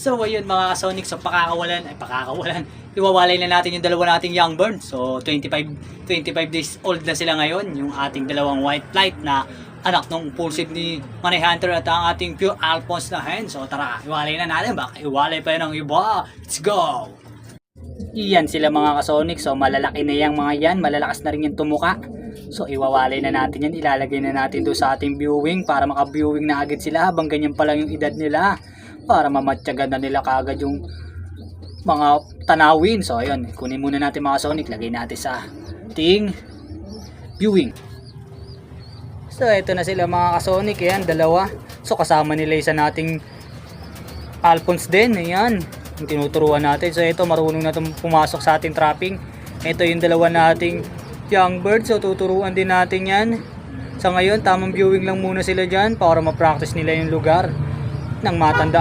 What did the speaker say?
So ayun mga Sonic, so pakakawalan. Iwawalay na natin yung dalawa nating young bird. So 25 days old na sila ngayon, yung ating dalawang white flight na anak ng impulsive ni Money Hunter at ang ating pure Alphonse na hen. So tara, iwalay na natin, baka iwalay pa yun ng iba. Let's go! Iyan sila mga kasonic, so malalaki na yung mga yan, malalakas na rin yung tumuka. So iwawalay na natin yan, ilalagay na natin doon sa ating viewing para maka-viewing na agad sila habang ganyan pa lang yung edad nila. Para mamatyagan na nila kaagad yung mga tanawin. So ayun, kunin muna natin mga sonic, lagay natin sa ating viewing. So ito na sila mga kasonic, ayan, dalawa. So kasama nila isa nating Alphonse din, ayan, yung tinuturuan natin. So ito, marunong na itong pumasok sa ating trapping. Ito yung dalawa nating young bird, so tuturuan din natin yan. Sa ngayon, tamang viewing lang muna sila dyan para ma-practice nila yung lugar nang matandaan